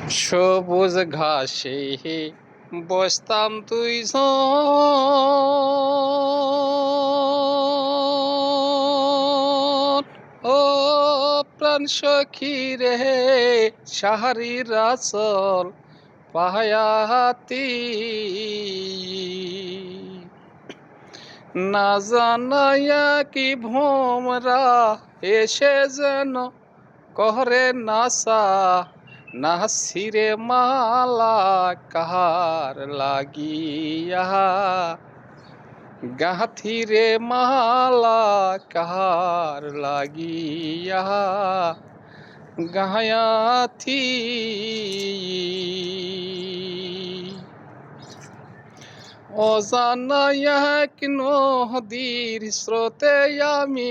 সবুজ ঘাসে বসতাম ও প্রাণ সখী রে সাহারির আচল পাহায়াতি না জানাইয়া কি ভোমরা এসে যেন কহরে নাসা নাসিরে মালা কাহার লাগিয়া গাথিরে মালা কাহার লাগিয়া গায়াথি অজানায়া এক নদীর স্রোতে আমি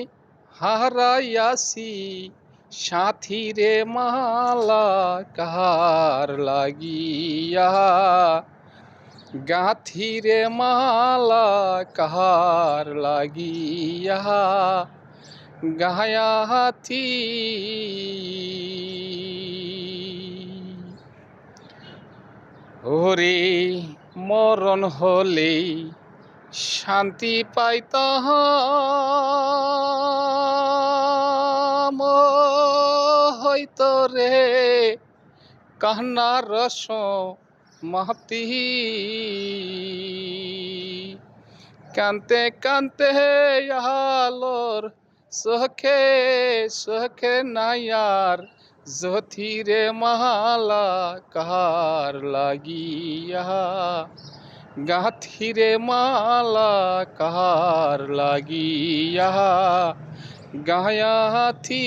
হারাইয়াছি সাথীরে মালা কাহার লাগিয়া গাথিরে মালা কাহার লাগিয়া গায়াথি ওরে মরণ হলে শান্তি পাইতাম হইতো রে কান্নার রস মাহতি কান্তে কান্তে আলোর সখে সখে নায়ার জ্যোতিরে মালা কাহার লাগিয়া গাথিরে মালা কাহার লাগিয়া গায়াথি